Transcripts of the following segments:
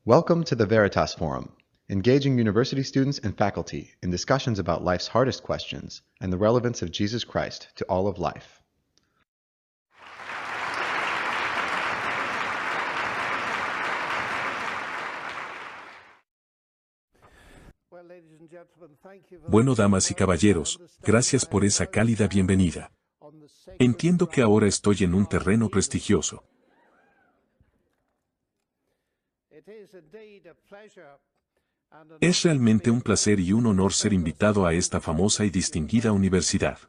Welcome to the Veritas Forum, engaging university students and faculty in discussions about life's hardest questions and the relevance of Jesus Christ to all of life. Bueno, damas y caballeros, gracias por esa cálida bienvenida. Entiendo que ahora estoy en un terreno prestigioso. Es realmente un placer y un honor ser invitado a esta famosa y distinguida universidad.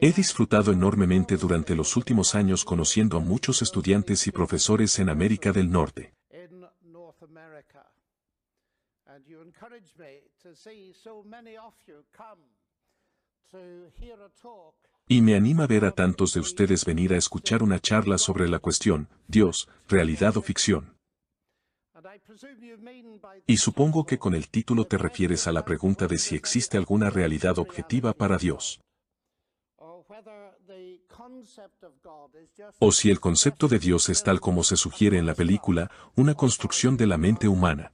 He disfrutado enormemente durante los últimos años conociendo a muchos estudiantes y profesores en América del Norte. Y me anima ver a tantos de ustedes venir a escuchar una charla sobre la cuestión, Dios, realidad o ficción. Y supongo que con el título te refieres a la pregunta de si existe alguna realidad objetiva para Dios. O si el concepto de Dios es tal como se sugiere en la película, una construcción de la mente humana.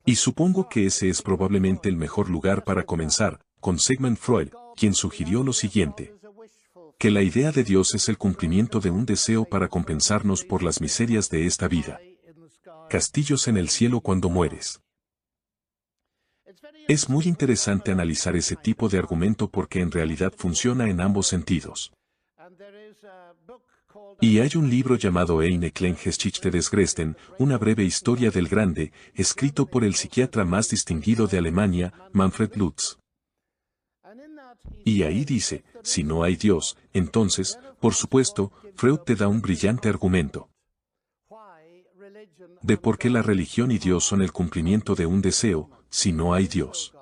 Y supongo que ese es probablemente el mejor lugar para comenzar, con Sigmund Freud, quien sugirió lo siguiente: que la idea de Dios es el cumplimiento de un deseo para compensarnos por las miserias de esta vida. Castillos en el cielo cuando mueres. Es muy interesante analizar ese tipo de argumento porque en realidad funciona en ambos sentidos. Y hay un libro llamado Eine kleine Geschichte des Gresten, una breve historia del grande, escrito por el psiquiatra más distinguido de Alemania, Manfred Lutz. Y ahí dice, si no hay Dios, entonces, por supuesto, Freud te da un brillante argumento de por qué la religión y Dios son el cumplimiento de un deseo, si no hay Dios.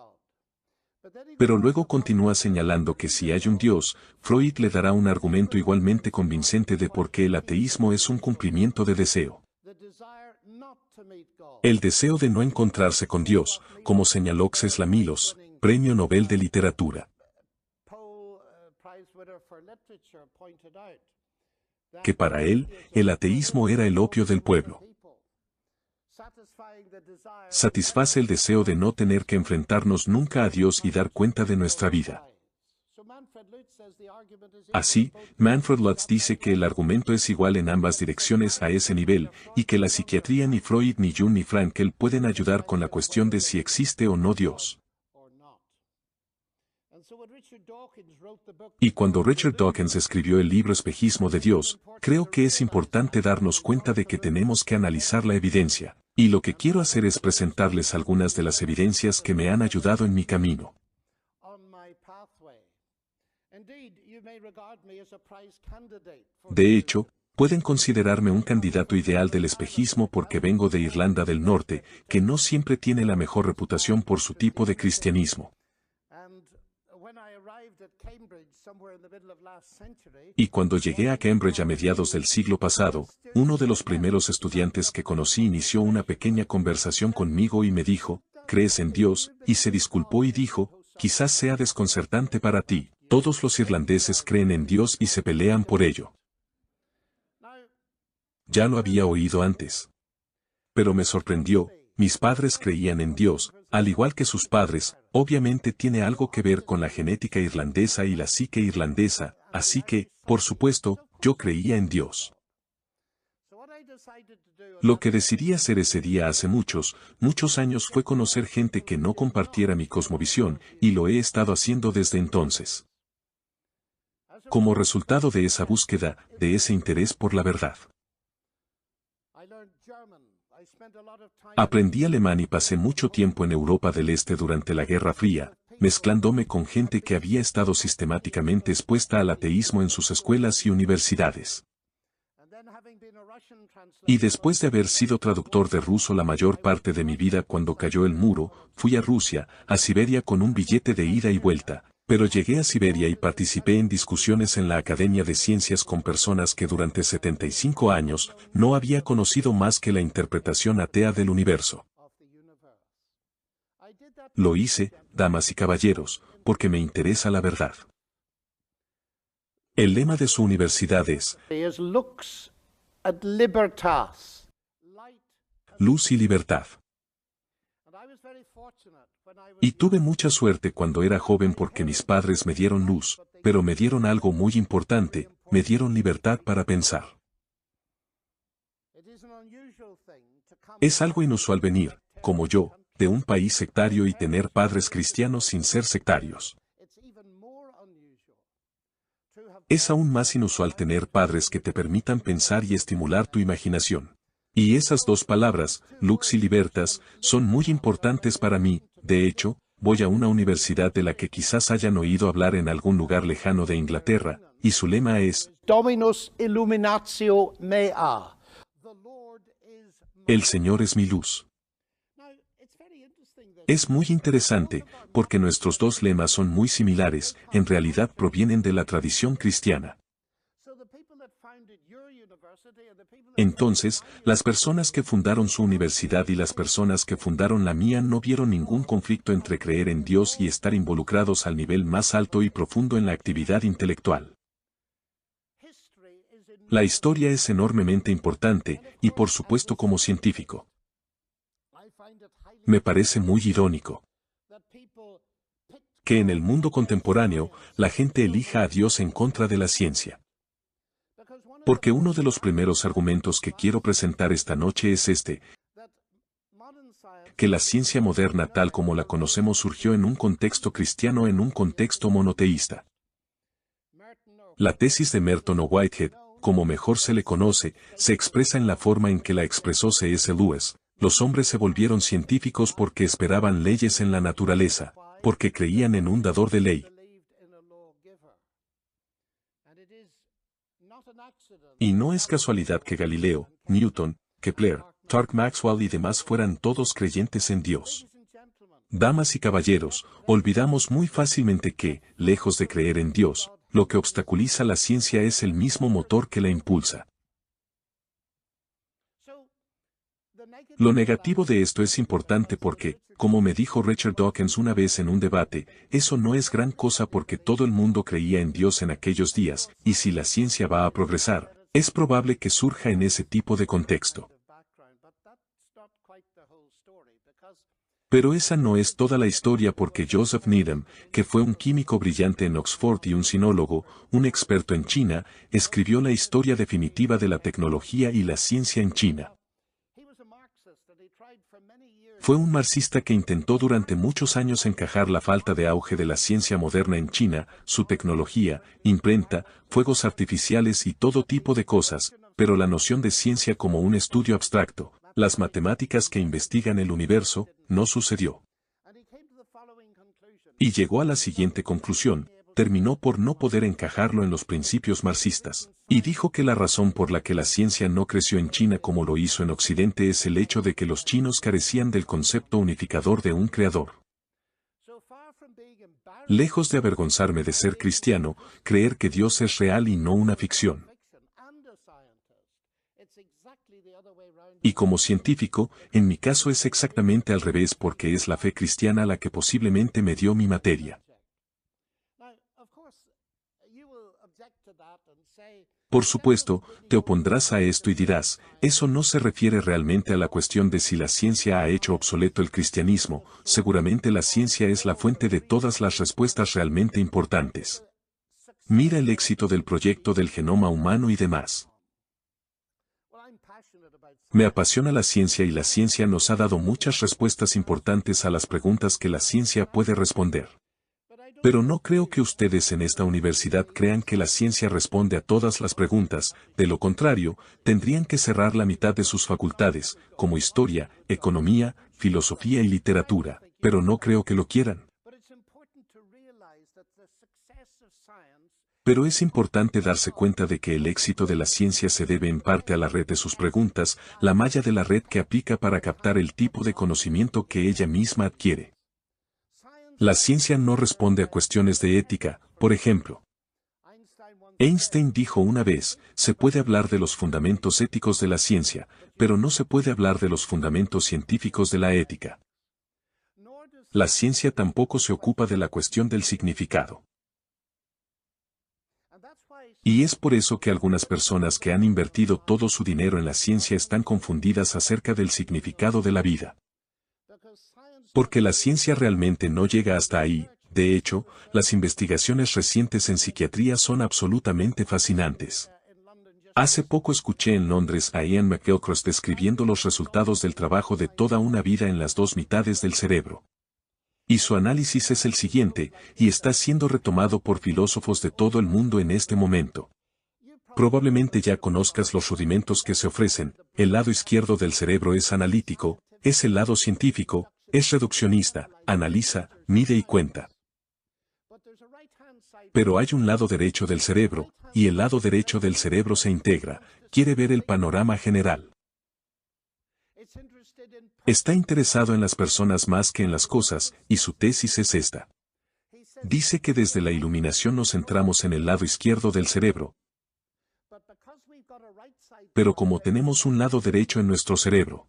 Pero luego continúa señalando que si hay un Dios, Freud le dará un argumento igualmente convincente de por qué el ateísmo es un cumplimiento de deseo. El deseo de no encontrarse con Dios, como señaló Czesław Premio Nobel de Literatura. Que para él, el ateísmo era el opio del pueblo. Satisface el deseo de no tener que enfrentarnos nunca a Dios y dar cuenta de nuestra vida. Así, Manfred Lutz dice que el argumento es igual en ambas direcciones a ese nivel, y que la psiquiatría ni Freud ni Jung ni Frankl pueden ayudar con la cuestión de si existe o no Dios. Y cuando Richard Dawkins escribió el libro Espejismo de Dios, creo que es importante darnos cuenta de que tenemos que analizar la evidencia, y lo que quiero hacer es presentarles algunas de las evidencias que me han ayudado en mi camino. De hecho, pueden considerarme un candidato ideal del espejismo porque vengo de Irlanda del Norte, que no siempre tiene la mejor reputación por su tipo de cristianismo. Y cuando llegué a Cambridge a mediados del siglo pasado, uno de los primeros estudiantes que conocí inició una pequeña conversación conmigo y me dijo, ¿crees en Dios? Y se disculpó y dijo, quizás sea desconcertante para ti, todos los irlandeses creen en Dios y se pelean por ello. Ya lo había oído antes. Pero me sorprendió, mis padres creían en Dios, al igual que sus padres, obviamente tiene algo que ver con la genética irlandesa y la psique irlandesa, así que, por supuesto, yo creía en Dios. Lo que decidí hacer ese día hace muchos años fue conocer gente que no compartiera mi cosmovisión, y lo he estado haciendo desde entonces. Como resultado de esa búsqueda, de ese interés por la verdad. Aprendí alemán y pasé mucho tiempo en Europa del Este durante la Guerra Fría, mezclándome con gente que había estado sistemáticamente expuesta al ateísmo en sus escuelas y universidades. Y después de haber sido traductor de ruso la mayor parte de mi vida cuando cayó el muro, fui a Rusia, a Siberia con un billete de ida y vuelta. Pero llegué a Siberia y participé en discusiones en la Academia de Ciencias con personas que durante 75 años no había conocido más que la interpretación atea del universo. Lo hice, damas y caballeros, porque me interesa la verdad. El lema de su universidad es: Lux et libertas. Luz y libertad. Y tuve mucha suerte cuando era joven porque mis padres me dieron luz, pero me dieron algo muy importante, me dieron libertad para pensar. Es algo inusual venir, como yo, de un país sectario y tener padres cristianos sin ser sectarios. Es aún más inusual tener padres que te permitan pensar y estimular tu imaginación. Y esas dos palabras, lux y libertas, son muy importantes para mí. De hecho, voy a una universidad de la que quizás hayan oído hablar en algún lugar lejano de Inglaterra, y su lema es Dominus illuminatio mea. El Señor es mi luz. Es muy interesante, porque nuestros dos lemas son muy similares, en realidad provienen de la tradición cristiana. Entonces, las personas que fundaron su universidad y las personas que fundaron la mía no vieron ningún conflicto entre creer en Dios y estar involucrados al nivel más alto y profundo en la actividad intelectual. La historia es enormemente importante, y por supuesto como científico. Me parece muy irónico que en el mundo contemporáneo, la gente elija a Dios en contra de la ciencia. Porque uno de los primeros argumentos que quiero presentar esta noche es este, que la ciencia moderna tal como la conocemos surgió en un contexto cristiano, en un contexto monoteísta. La tesis de Merton o Whitehead, como mejor se le conoce, se expresa en la forma en que la expresó C.S. Lewis. Los hombres se volvieron científicos porque esperaban leyes en la naturaleza, porque creían en un dador de ley. Y no es casualidad que Galileo, Newton, Kepler, Clerk Maxwell y demás fueran todos creyentes en Dios. Damas y caballeros, olvidamos muy fácilmente que, lejos de creer en Dios, lo que obstaculiza la ciencia es el mismo motor que la impulsa. Lo negativo de esto es importante porque, como me dijo Richard Dawkins una vez en un debate, eso no es gran cosa porque todo el mundo creía en Dios en aquellos días, y si la ciencia va a progresar, es probable que surja en ese tipo de contexto. Pero esa no es toda la historia porque Joseph Needham, que fue un químico brillante en Oxford y un sinólogo, un experto en China, escribió la historia definitiva de la tecnología y la ciencia en China. Fue un marxista que intentó durante muchos años encajar la falta de auge de la ciencia moderna en China, su tecnología, imprenta, fuegos artificiales y todo tipo de cosas, pero la noción de ciencia como un estudio abstracto, las matemáticas que investigan el universo, no sucedió. Y llegó a la siguiente conclusión, terminó por no poder encajarlo en los principios marxistas, y dijo que la razón por la que la ciencia no creció en China como lo hizo en Occidente es el hecho de que los chinos carecían del concepto unificador de un creador. Lejos de avergonzarme de ser cristiano, creer que Dios es real y no una ficción. Y como científico, en mi caso es exactamente al revés porque es la fe cristiana la que posiblemente me dio mi materia. Por supuesto, te opondrás a esto y dirás, eso no se refiere realmente a la cuestión de si la ciencia ha hecho obsoleto el cristianismo, seguramente la ciencia es la fuente de todas las respuestas realmente importantes. Mira el éxito del proyecto del genoma humano y demás. Me apasiona la ciencia y la ciencia nos ha dado muchas respuestas importantes a las preguntas que la ciencia puede responder. Pero no creo que ustedes en esta universidad crean que la ciencia responde a todas las preguntas, de lo contrario, tendrían que cerrar la mitad de sus facultades, como historia, economía, filosofía y literatura, pero no creo que lo quieran. Pero es importante darse cuenta de que el éxito de la ciencia se debe en parte a la red de sus preguntas, la malla de la red que aplica para captar el tipo de conocimiento que ella misma adquiere. La ciencia no responde a cuestiones de ética, por ejemplo. Einstein dijo una vez, se puede hablar de los fundamentos éticos de la ciencia, pero no se puede hablar de los fundamentos científicos de la ética. La ciencia tampoco se ocupa de la cuestión del significado. Y es por eso que algunas personas que han invertido todo su dinero en la ciencia están confundidas acerca del significado de la vida. Porque la ciencia realmente no llega hasta ahí. De hecho, las investigaciones recientes en psiquiatría son absolutamente fascinantes. Hace poco escuché en Londres a Ian McElcross describiendo los resultados del trabajo de toda una vida en las dos mitades del cerebro. Y su análisis es el siguiente, y está siendo retomado por filósofos de todo el mundo en este momento. Probablemente ya conozcas los rudimentos que se ofrecen. El lado izquierdo del cerebro es analítico, es el lado científico, es reduccionista, analiza, mide y cuenta. Pero hay un lado derecho del cerebro, y el lado derecho del cerebro se integra, quiere ver el panorama general. Está interesado en las personas más que en las cosas, y su tesis es esta. Dice que desde la iluminación nos centramos en el lado izquierdo del cerebro. Pero como tenemos un lado derecho en nuestro cerebro,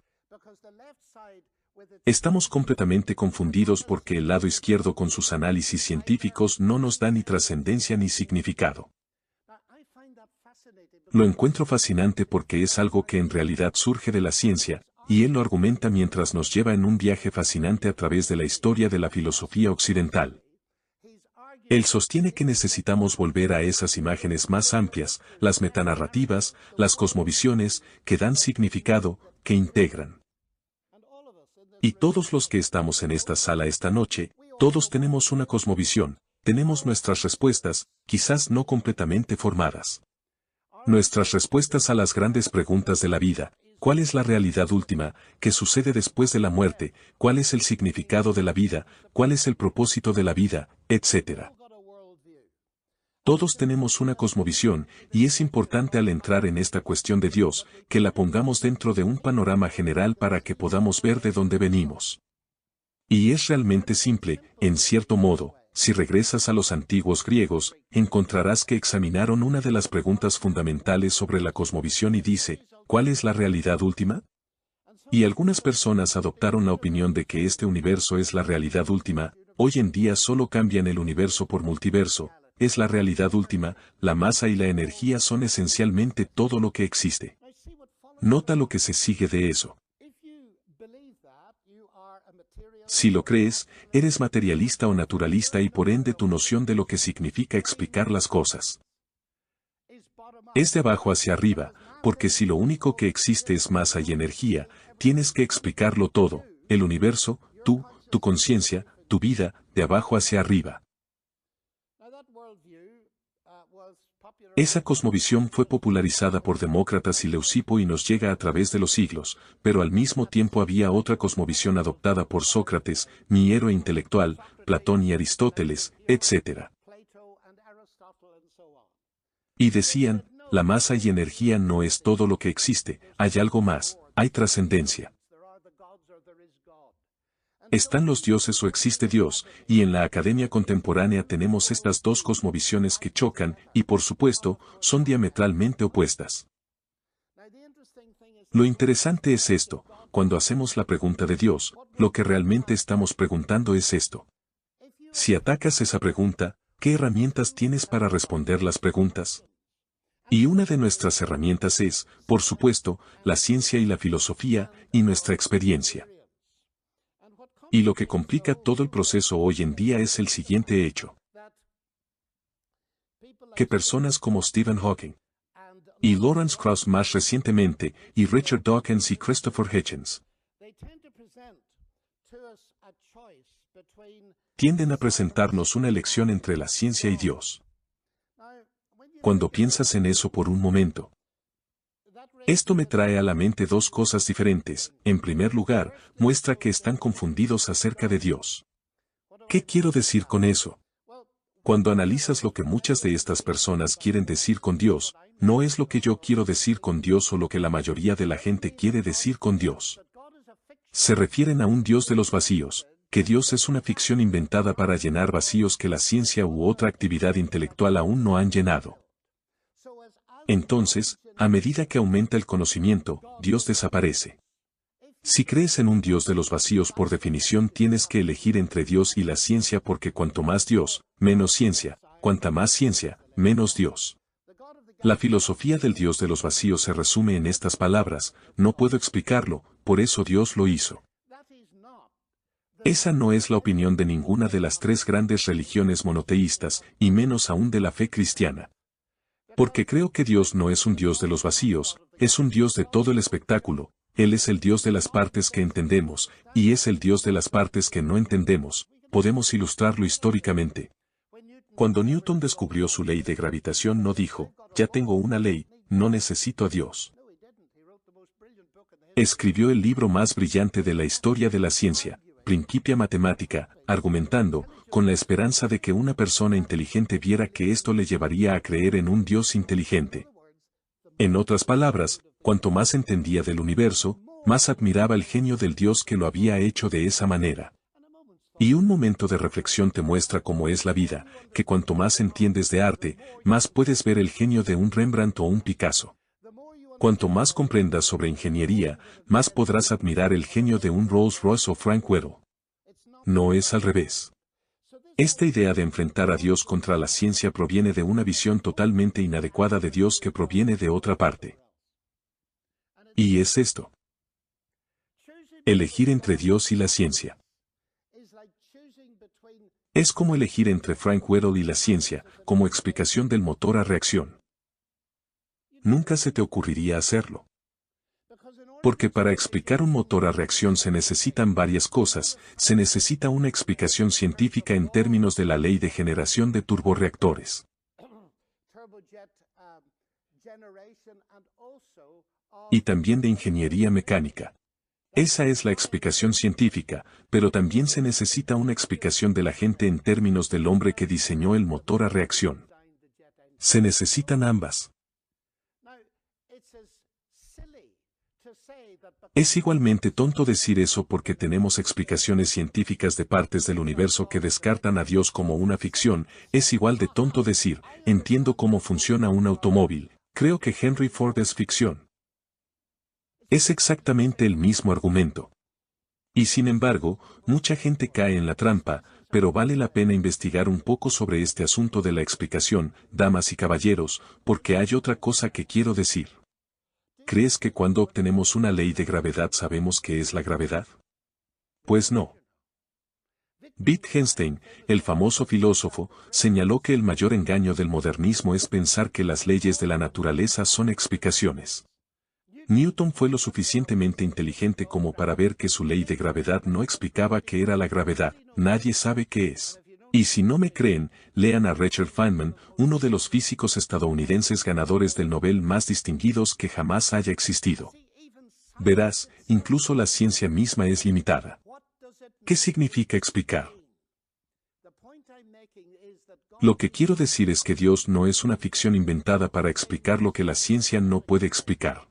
estamos completamente confundidos porque el lado izquierdo con sus análisis científicos no nos da ni trascendencia ni significado. Lo encuentro fascinante porque es algo que en realidad surge de la ciencia, y él lo argumenta mientras nos lleva en un viaje fascinante a través de la historia de la filosofía occidental. Él sostiene que necesitamos volver a esas imágenes más amplias, las metanarrativas, las cosmovisiones, que dan significado, que integran. Y todos los que estamos en esta sala esta noche, todos tenemos una cosmovisión, tenemos nuestras respuestas, quizás no completamente formadas. Nuestras respuestas a las grandes preguntas de la vida. ¿Cuál es la realidad última? ¿Qué sucede después de la muerte? ¿Cuál es el significado de la vida? ¿Cuál es el propósito de la vida? Etcétera. Todos tenemos una cosmovisión, y es importante al entrar en esta cuestión de Dios, que la pongamos dentro de un panorama general para que podamos ver de dónde venimos. Y es realmente simple, en cierto modo. Si regresas a los antiguos griegos, encontrarás que examinaron una de las preguntas fundamentales sobre la cosmovisión y dice, ¿cuál es la realidad última? Y algunas personas adoptaron la opinión de que este universo es la realidad última. Hoy en día solo cambian el universo por multiverso, es la realidad última, la masa y la energía son esencialmente todo lo que existe. Nota lo que se sigue de eso. Si lo crees, eres materialista o naturalista y por ende tu noción de lo que significa explicar las cosas es de abajo hacia arriba, porque si lo único que existe es masa y energía, tienes que explicarlo todo, el universo, tú, tu conciencia, tu vida, de abajo hacia arriba. Esa cosmovisión fue popularizada por Demócritas y Leucipo y nos llega a través de los siglos, pero al mismo tiempo había otra cosmovisión adoptada por Sócrates, mi héroe intelectual, Platón y Aristóteles, etc. Y decían, la masa y energía no es todo lo que existe, hay algo más, hay trascendencia. Están los dioses o existe Dios, y en la academia contemporánea tenemos estas dos cosmovisiones que chocan, y por supuesto, son diametralmente opuestas. Lo interesante es esto, cuando hacemos la pregunta de Dios, lo que realmente estamos preguntando es esto. Si atacas esa pregunta, ¿qué herramientas tienes para responder las preguntas? Y una de nuestras herramientas es, por supuesto, la ciencia y la filosofía, y nuestra experiencia. Y lo que complica todo el proceso hoy en día es el siguiente hecho. Que personas como Stephen Hawking, y Lawrence Krauss más recientemente, y Richard Dawkins y Christopher Hitchens, tienden a presentarnos una elección entre la ciencia y Dios. Cuando piensas en eso por un momento, esto me trae a la mente dos cosas diferentes. En primer lugar, muestra que están confundidos acerca de Dios. ¿Qué quiero decir con eso? Cuando analizas lo que muchas de estas personas quieren decir con Dios, no es lo que yo quiero decir con Dios o lo que la mayoría de la gente quiere decir con Dios. Se refieren a un Dios de los vacíos, que Dios es una ficción inventada para llenar vacíos que la ciencia u otra actividad intelectual aún no han llenado. Entonces, a medida que aumenta el conocimiento, Dios desaparece. Si crees en un Dios de los vacíos por definición tienes que elegir entre Dios y la ciencia porque cuanto más Dios, menos ciencia, cuanta más ciencia, menos Dios. La filosofía del Dios de los vacíos se resume en estas palabras: no puedo explicarlo, por eso Dios lo hizo. Esa no es la opinión de ninguna de las tres grandes religiones monoteístas, y menos aún de la fe cristiana. Porque creo que Dios no es un Dios de los vacíos, es un Dios de todo el espectáculo. Él es el Dios de las partes que entendemos, y es el Dios de las partes que no entendemos. Podemos ilustrarlo históricamente. Cuando Newton descubrió su ley de gravitación, no dijo: ya tengo una ley, no necesito a Dios. Escribió el libro más brillante de la historia de la ciencia, Principia Mathematica, argumentando, con la esperanza de que una persona inteligente viera que esto le llevaría a creer en un Dios inteligente. En otras palabras, cuanto más entendía del universo, más admiraba el genio del Dios que lo había hecho de esa manera. Y un momento de reflexión te muestra cómo es la vida, que cuanto más entiendes de arte, más puedes ver el genio de un Rembrandt o un Picasso. Cuanto más comprendas sobre ingeniería, más podrás admirar el genio de un Rolls-Royce o Frank Whittle. No es al revés. Esta idea de enfrentar a Dios contra la ciencia proviene de una visión totalmente inadecuada de Dios que proviene de otra parte. Y es esto: elegir entre Dios y la ciencia. Es como elegir entre Frank Whittle y la ciencia, como explicación del motor a reacción. Nunca se te ocurriría hacerlo. Porque para explicar un motor a reacción se necesitan varias cosas. Se necesita una explicación científica en términos de la ley de generación de turborreactores. Y también de ingeniería mecánica. Esa es la explicación científica, pero también se necesita una explicación de la gente en términos del hombre que diseñó el motor a reacción. Se necesitan ambas. Es igualmente tonto decir eso porque tenemos explicaciones científicas de partes del universo que descartan a Dios como una ficción. Es igual de tonto decir: entiendo cómo funciona un automóvil, creo que Henry Ford es ficción. Es exactamente el mismo argumento. Y sin embargo, mucha gente cae en la trampa, pero vale la pena investigar un poco sobre este asunto de la explicación, damas y caballeros, porque hay otra cosa que quiero decir. ¿Crees que cuando obtenemos una ley de gravedad sabemos qué es la gravedad? Pues no. Wittgenstein, el famoso filósofo, señaló que el mayor engaño del modernismo es pensar que las leyes de la naturaleza son explicaciones. Newton fue lo suficientemente inteligente como para ver que su ley de gravedad no explicaba qué era la gravedad. Nadie sabe qué es. Y si no me creen, lean a Richard Feynman, uno de los físicos estadounidenses ganadores del Nobel más distinguidos que jamás haya existido. Verás, incluso la ciencia misma es limitada. ¿Qué significa explicar? Lo que quiero decir es que Dios no es una ficción inventada para explicar lo que la ciencia no puede explicar.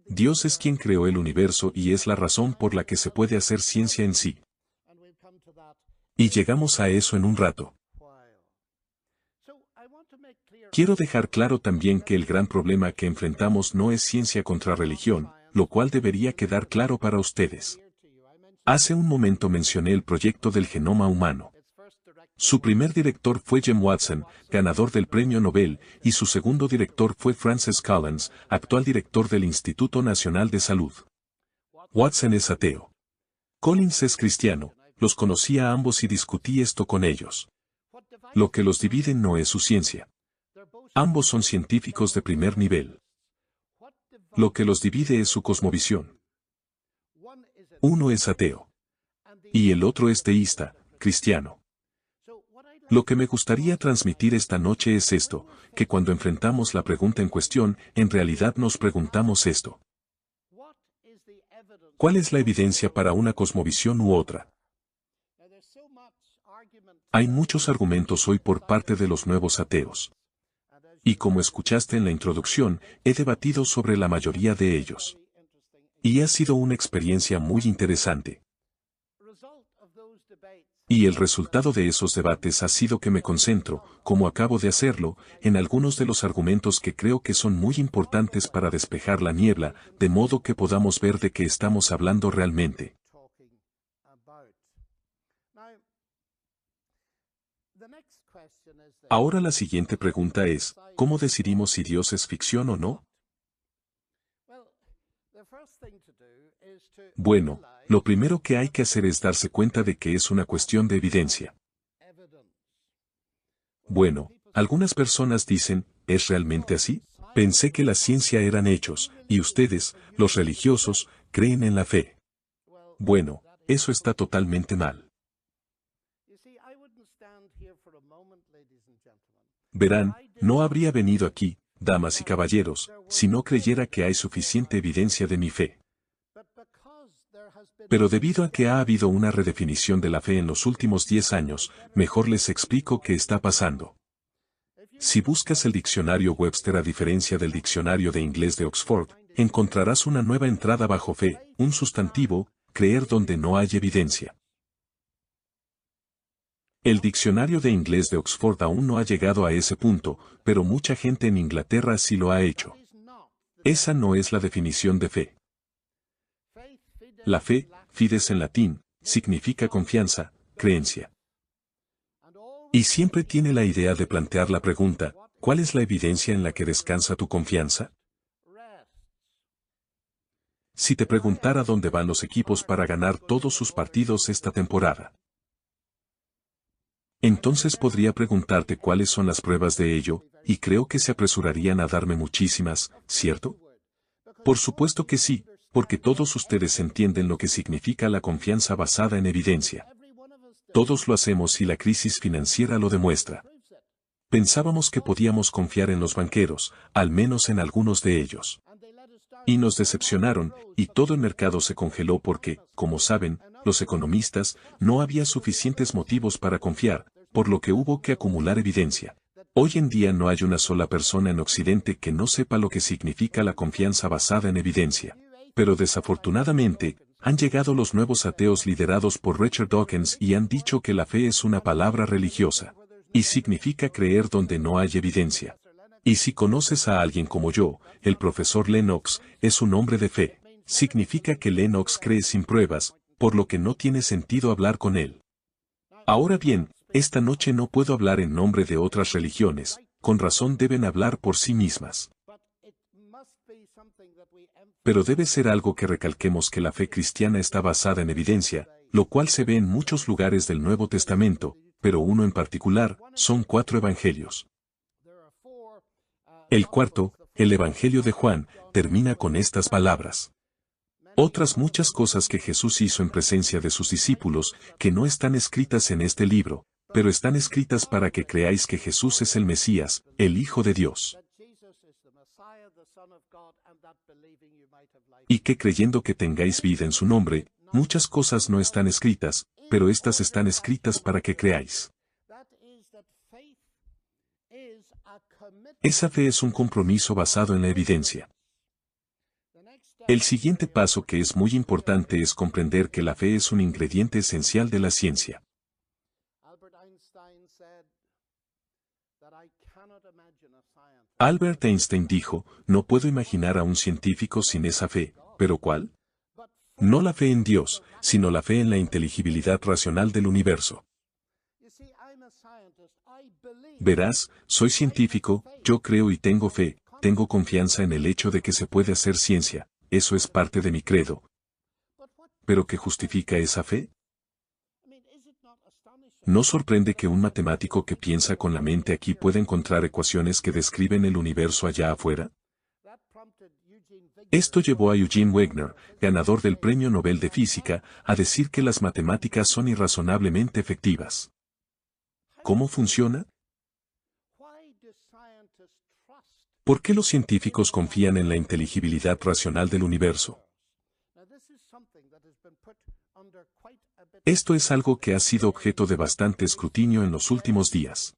Dios es quien creó el universo y es la razón por la que se puede hacer ciencia en sí. Y llegamos a eso en un rato. Quiero dejar claro también que el gran problema que enfrentamos no es ciencia contra religión, lo cual debería quedar claro para ustedes. Hace un momento mencioné el proyecto del genoma humano. Su primer director fue James Watson, ganador del Premio Nobel, y su segundo director fue Francis Collins, actual director del Instituto Nacional de Salud. Watson es ateo. Collins es cristiano. Los conocí a ambos y discutí esto con ellos. Lo que los divide no es su ciencia. Ambos son científicos de primer nivel. Lo que los divide es su cosmovisión. Uno es ateo. Y el otro es teísta, cristiano. Lo que me gustaría transmitir esta noche es esto, que cuando enfrentamos la pregunta en cuestión, en realidad nos preguntamos esto. ¿Cuál es la evidencia para una cosmovisión u otra? Hay muchos argumentos hoy por parte de los nuevos ateos. Y como escuchaste en la introducción, he debatido sobre la mayoría de ellos. Y ha sido una experiencia muy interesante. Y el resultado de esos debates ha sido que me concentro, como acabo de hacerlo, en algunos de los argumentos que creo que son muy importantes para despejar la niebla, de modo que podamos ver de qué estamos hablando realmente. Ahora la siguiente pregunta es, ¿cómo decidimos si Dios es ficción o no? Bueno, lo primero que hay que hacer es darse cuenta de que es una cuestión de evidencia. Bueno, algunas personas dicen, ¿es realmente así? Pensé que la ciencia eran hechos, y ustedes, los religiosos, creen en la fe. Bueno, eso está totalmente mal. Verán, no habría venido aquí, damas y caballeros, si no creyera que hay suficiente evidencia de mi fe. Pero debido a que ha habido una redefinición de la fe en los últimos 10 años, mejor les explico qué está pasando. Si buscas el diccionario Webster a diferencia del diccionario de inglés de Oxford, encontrarás una nueva entrada bajo fe, un sustantivo, creer donde no hay evidencia. El diccionario de inglés de Oxford aún no ha llegado a ese punto, pero mucha gente en Inglaterra sí lo ha hecho. Esa no es la definición de fe. La fe, fides en latín, significa confianza, creencia. Y siempre tiene la idea de plantear la pregunta, ¿cuál es la evidencia en la que descansa tu confianza? Si te preguntara dónde van los equipos para ganar todos sus partidos esta temporada, entonces podría preguntarte cuáles son las pruebas de ello, y creo que se apresurarían a darme muchísimas, ¿cierto? Por supuesto que sí, porque todos ustedes entienden lo que significa la confianza basada en evidencia. Todos lo hacemos y la crisis financiera lo demuestra. Pensábamos que podíamos confiar en los banqueros, al menos en algunos de ellos. Y nos decepcionaron, y todo el mercado se congeló porque, como saben, los economistas, no había suficientes motivos para confiar, por lo que hubo que acumular evidencia. Hoy en día no hay una sola persona en Occidente que no sepa lo que significa la confianza basada en evidencia. Pero desafortunadamente, han llegado los nuevos ateos liderados por Richard Dawkins y han dicho que la fe es una palabra religiosa. Y significa creer donde no hay evidencia. Y si conoces a alguien como yo, el profesor Lennox, es un hombre de fe. Significa que Lennox cree sin pruebas, por lo que no tiene sentido hablar con él. Ahora bien, esta noche no puedo hablar en nombre de otras religiones, con razón deben hablar por sí mismas. Pero debe ser algo que recalquemos que la fe cristiana está basada en evidencia, lo cual se ve en muchos lugares del Nuevo Testamento, pero uno en particular, son 4 evangelios. El cuarto, el Evangelio de Juan, termina con estas palabras. Otras muchas cosas que Jesús hizo en presencia de sus discípulos, que no están escritas en este libro, pero están escritas para que creáis que Jesús es el Mesías, el Hijo de Dios. Y que creyendo que tengáis vida en su nombre, muchas cosas no están escritas, pero estas están escritas para que creáis. Esa fe es un compromiso basado en la evidencia. El siguiente paso que es muy importante es comprender que la fe es un ingrediente esencial de la ciencia. Albert Einstein dijo, no puedo imaginar a un científico sin esa fe, ¿pero cuál? No la fe en Dios, sino la fe en la inteligibilidad racional del universo. Verás, soy científico, yo creo y tengo fe, tengo confianza en el hecho de que se puede hacer ciencia, eso es parte de mi credo. ¿Pero qué justifica esa fe? ¿No sorprende que un matemático que piensa con la mente aquí pueda encontrar ecuaciones que describen el universo allá afuera? Esto llevó a Eugene Wigner, ganador del Premio Nobel de Física, a decir que las matemáticas son irrazonablemente efectivas. ¿Cómo funciona? ¿Por qué los científicos confían en la inteligibilidad racional del universo? Esto es algo que ha sido objeto de bastante escrutinio en los últimos días.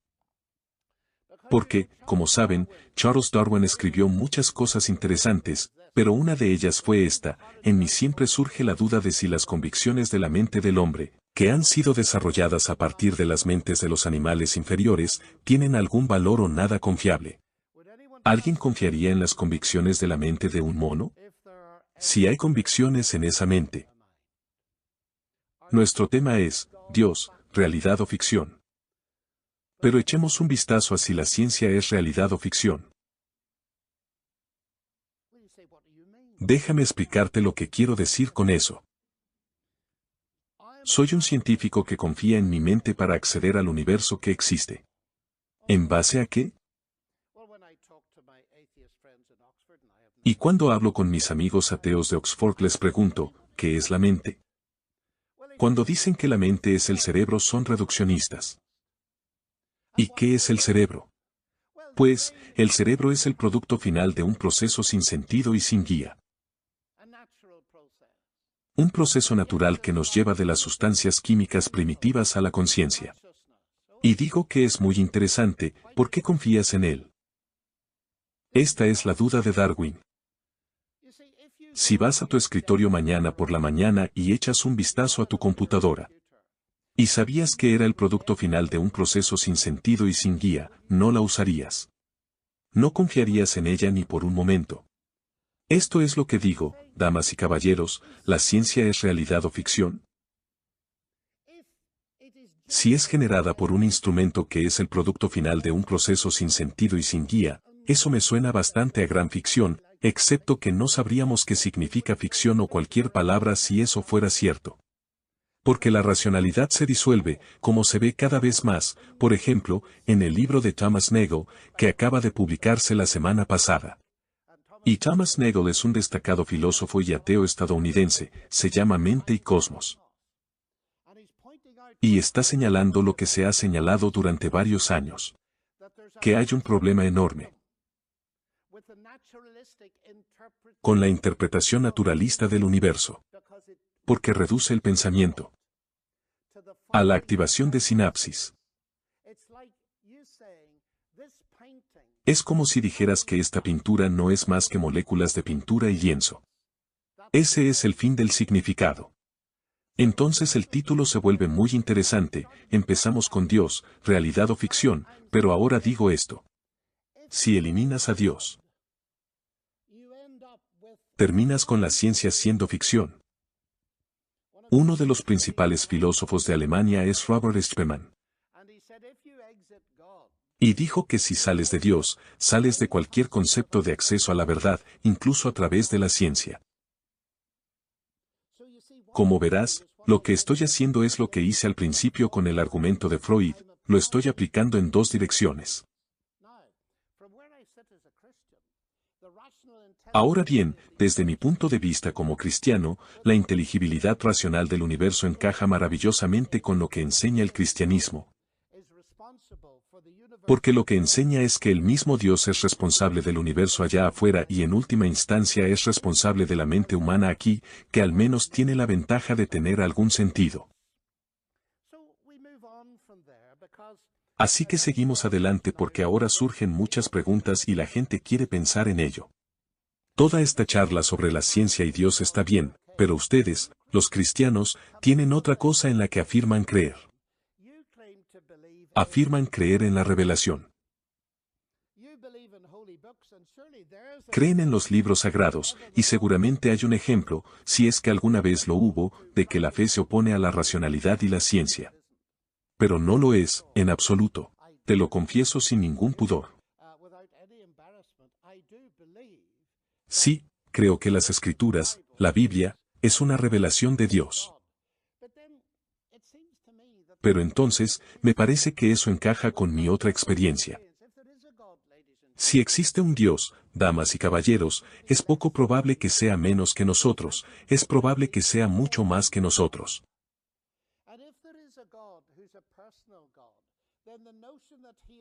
Porque, como saben, Charles Darwin escribió muchas cosas interesantes, pero una de ellas fue esta: en mí siempre surge la duda de si las convicciones de la mente del hombre, que han sido desarrolladas a partir de las mentes de los animales inferiores, tienen algún valor o nada confiable. ¿Alguien confiaría en las convicciones de la mente de un mono? Si hay convicciones en esa mente. Nuestro tema es, Dios, realidad o ficción. Pero echemos un vistazo a si la ciencia es realidad o ficción. Déjame explicarte lo que quiero decir con eso. Soy un científico que confía en mi mente para acceder al universo que existe. ¿En base a qué? Y cuando hablo con mis amigos ateos de Oxford les pregunto, ¿qué es la mente? Cuando dicen que la mente es el cerebro son reduccionistas. ¿Y qué es el cerebro? Pues, el cerebro es el producto final de un proceso sin sentido y sin guía. Un proceso natural que nos lleva de las sustancias químicas primitivas a la conciencia. Y digo que es muy interesante, ¿por qué confías en él? Esta es la duda de Darwin. Si vas a tu escritorio mañana por la mañana y echas un vistazo a tu computadora, y sabías que era el producto final de un proceso sin sentido y sin guía, no la usarías. No confiarías en ella ni por un momento. Esto es lo que digo, damas y caballeros, ¿la ciencia es realidad o ficción? Si es generada por un instrumento que es el producto final de un proceso sin sentido y sin guía, eso me suena bastante a gran ficción, excepto que no sabríamos qué significa ficción o cualquier palabra si eso fuera cierto. Porque la racionalidad se disuelve, como se ve cada vez más, por ejemplo, en el libro de Thomas Nagel, que acaba de publicarse la semana pasada. Y Thomas Nagel es un destacado filósofo y ateo estadounidense, se llama Mente y Cosmos. Y está señalando lo que se ha señalado durante varios años. Que hay un problema enorme con la interpretación naturalista del universo. Porque reduce el pensamiento a la activación de sinapsis. Es como si dijeras que esta pintura no es más que moléculas de pintura y lienzo. Ese es el fin del significado. Entonces el título se vuelve muy interesante, empezamos con Dios, realidad o ficción, pero ahora digo esto. Si eliminas a Dios, terminas con la ciencia siendo ficción. Uno de los principales filósofos de Alemania es Robert Spemann. Y dijo que si sales de Dios, sales de cualquier concepto de acceso a la verdad, incluso a través de la ciencia. Como verás, lo que estoy haciendo es lo que hice al principio con el argumento de Freud, lo estoy aplicando en dos direcciones. Ahora bien, desde mi punto de vista como cristiano, la inteligibilidad racional del universo encaja maravillosamente con lo que enseña el cristianismo. Porque lo que enseña es que el mismo Dios es responsable del universo allá afuera y en última instancia es responsable de la mente humana aquí, que al menos tiene la ventaja de tener algún sentido. Así que seguimos adelante porque ahora surgen muchas preguntas y la gente quiere pensar en ello. Toda esta charla sobre la ciencia y Dios está bien, pero ustedes, los cristianos, tienen otra cosa en la que afirman creer. Afirman creer en la revelación. Creen en los libros sagrados, y seguramente hay un ejemplo, si es que alguna vez lo hubo, de que la fe se opone a la racionalidad y la ciencia. Pero no lo es, en absoluto. Te lo confieso sin ningún pudor. Sí, creo que las Escrituras, la Biblia, es una revelación de Dios. Pero entonces, me parece que eso encaja con mi otra experiencia. Si existe un Dios, damas y caballeros, es poco probable que sea menos que nosotros, es probable que sea mucho más que nosotros.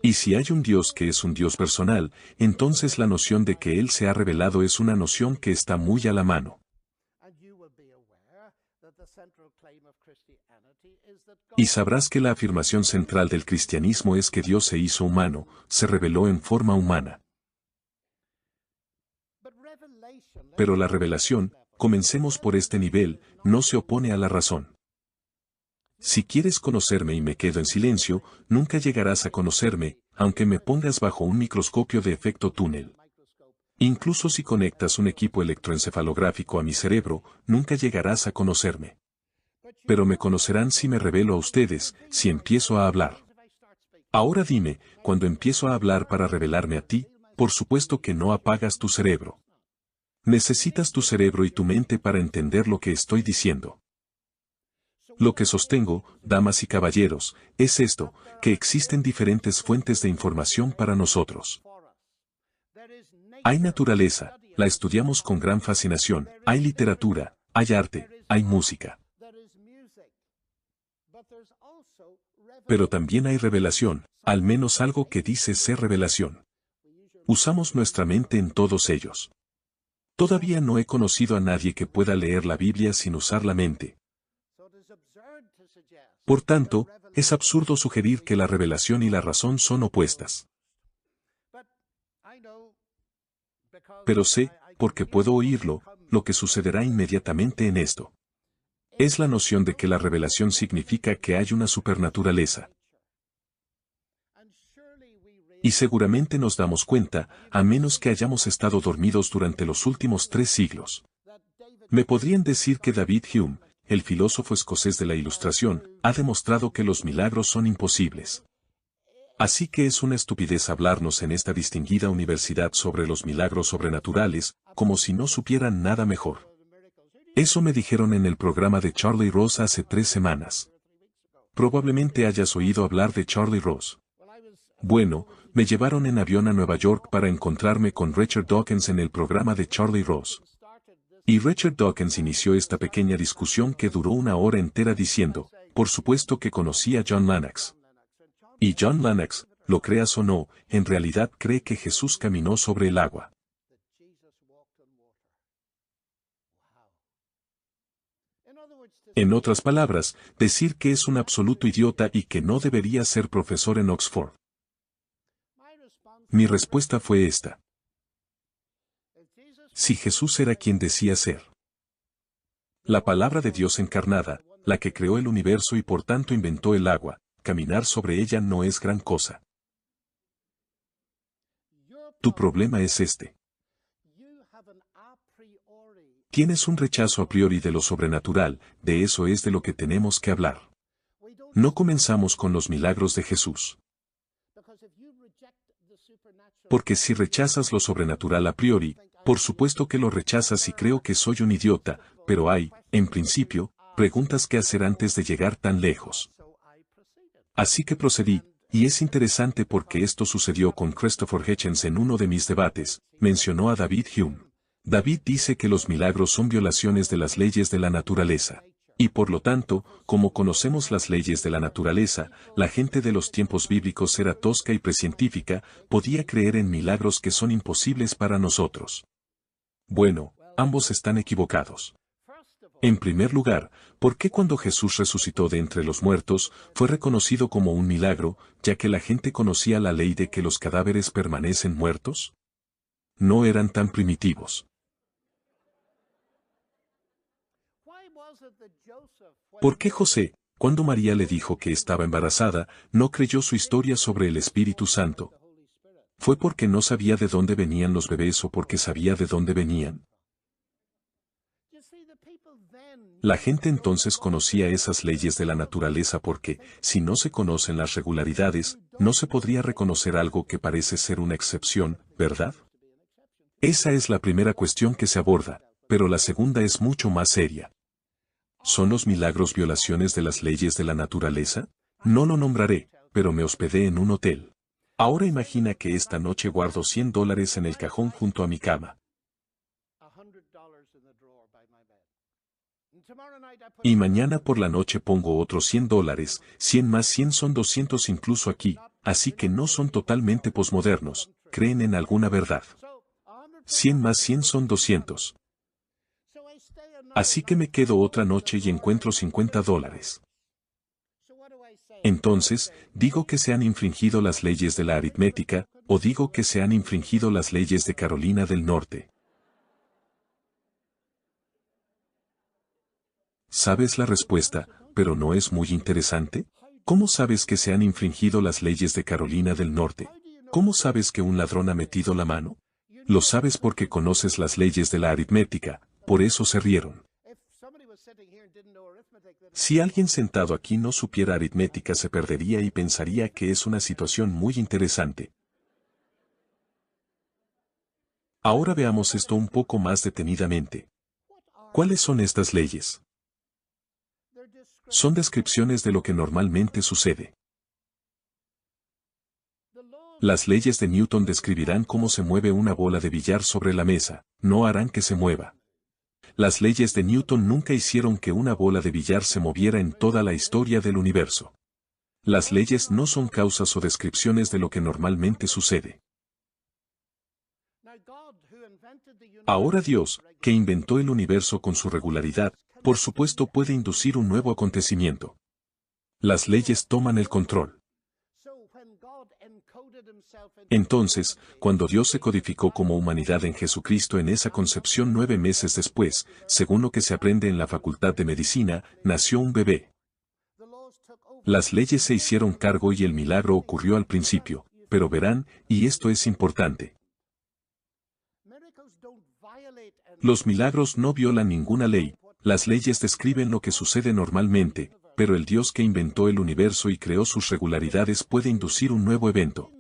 Y si hay un Dios que es un Dios personal, entonces la noción de que Él se ha revelado es una noción que está muy a la mano. Y sabrás que la afirmación central del cristianismo es que Dios se hizo humano, se reveló en forma humana. Pero la revelación, comencemos por este nivel, no se opone a la razón. Si quieres conocerme y me quedo en silencio, nunca llegarás a conocerme, aunque me pongas bajo un microscopio de efecto túnel. Incluso si conectas un equipo electroencefalográfico a mi cerebro, nunca llegarás a conocerme. Pero me conocerán si me revelo a ustedes, si empiezo a hablar. Ahora dime, cuando empiezo a hablar para revelarme a ti, por supuesto que no apagas tu cerebro. Necesitas tu cerebro y tu mente para entender lo que estoy diciendo. Lo que sostengo, damas y caballeros, es esto, que existen diferentes fuentes de información para nosotros. Hay naturaleza, la estudiamos con gran fascinación, hay literatura, hay arte, hay música. Pero también hay revelación, al menos algo que dice ser revelación. Usamos nuestra mente en todos ellos. Todavía no he conocido a nadie que pueda leer la Biblia sin usar la mente. Por tanto, es absurdo sugerir que la revelación y la razón son opuestas. Pero sé, porque puedo oírlo, lo que sucederá inmediatamente en esto. Es la noción de que la revelación significa que hay una supernaturaleza. Y seguramente nos damos cuenta, a menos que hayamos estado dormidos durante los últimos 3 siglos. Me podrían decir que David Hume, el filósofo escocés de la Ilustración, ha demostrado que los milagros son imposibles. Así que es una estupidez hablarnos en esta distinguida universidad sobre los milagros sobrenaturales, como si no supieran nada mejor. Eso me dijeron en el programa de Charlie Ross hace 3 semanas. Probablemente hayas oído hablar de Charlie Ross. Bueno, me llevaron en avión a Nueva York para encontrarme con Richard Dawkins en el programa de Charlie Ross. Y Richard Dawkins inició esta pequeña discusión que duró 1 hora entera diciendo, por supuesto que conocí a John Lennox. Y John Lennox, lo creas o no, en realidad cree que Jesús caminó sobre el agua. En otras palabras, decir que es un absoluto idiota y que no debería ser profesor en Oxford. Mi respuesta fue esta. Si Jesús era quien decía ser. La palabra de Dios encarnada, la que creó el universo y por tanto inventó el agua, caminar sobre ella no es gran cosa. Tu problema es este. Tienes un rechazo a priori de lo sobrenatural, de eso es de lo que tenemos que hablar. No comenzamos con los milagros de Jesús. Porque si rechazas lo sobrenatural a priori, por supuesto que lo rechazas y creo que soy un idiota, pero hay, en principio, preguntas que hacer antes de llegar tan lejos. Así que procedí, y es interesante porque esto sucedió con Christopher Hitchens en uno de mis debates, mencionó a David Hume. David dice que los milagros son violaciones de las leyes de la naturaleza. Y por lo tanto, como conocemos las leyes de la naturaleza, la gente de los tiempos bíblicos era tosca y precientífica, podía creer en milagros que son imposibles para nosotros. Bueno, ambos están equivocados. En primer lugar, ¿por qué cuando Jesús resucitó de entre los muertos, fue reconocido como un milagro, ya que la gente conocía la ley de que los cadáveres permanecen muertos? No eran tan primitivos. ¿Por qué José, cuando María le dijo que estaba embarazada, no creyó su historia sobre el Espíritu Santo? ¿Fue porque no sabía de dónde venían los bebés o porque sabía de dónde venían? La gente entonces conocía esas leyes de la naturaleza porque, si no se conocen las regularidades, no se podría reconocer algo que parece ser una excepción, ¿verdad? Esa es la primera cuestión que se aborda, pero la segunda es mucho más seria. ¿Son los milagros violaciones de las leyes de la naturaleza? No lo nombraré, pero me hospedé en un hotel. Ahora imagina que esta noche guardo $100 en el cajón junto a mi cama. Y mañana por la noche pongo otros $100, 100 más 100 son 200 incluso aquí, así que no son totalmente posmodernos, creen en alguna verdad. 100 más 100 son 200. Así que me quedo otra noche y encuentro $50. Entonces, ¿digo que se han infringido las leyes de la aritmética, o digo que se han infringido las leyes de Carolina del Norte? ¿Sabes la respuesta, pero no es muy interesante? ¿Cómo sabes que se han infringido las leyes de Carolina del Norte? ¿Cómo sabes que un ladrón ha metido la mano? Lo sabes porque conoces las leyes de la aritmética, por eso se rieron. Si alguien sentado aquí no supiera aritmética se perdería y pensaría que es una situación muy interesante. Ahora veamos esto un poco más detenidamente. ¿Cuáles son estas leyes? Son descripciones de lo que normalmente sucede. Las leyes de Newton describirán cómo se mueve una bola de billar sobre la mesa, no harán que se mueva. Las leyes de Newton nunca hicieron que una bola de billar se moviera en toda la historia del universo. Las leyes no son causas o descripciones de lo que normalmente sucede. Ahora Dios, que inventó el universo con su regularidad, por supuesto puede inducir un nuevo acontecimiento. Las leyes toman el control. Entonces, cuando Dios se codificó como humanidad en Jesucristo en esa concepción 9 meses después, según lo que se aprende en la Facultad de Medicina, nació un bebé. Las leyes se hicieron cargo y el milagro ocurrió al principio, pero verán, y esto es importante. Los milagros no violan ninguna ley, las leyes describen lo que sucede normalmente, pero el Dios que inventó el universo y creó sus regularidades puede inducir un nuevo evento.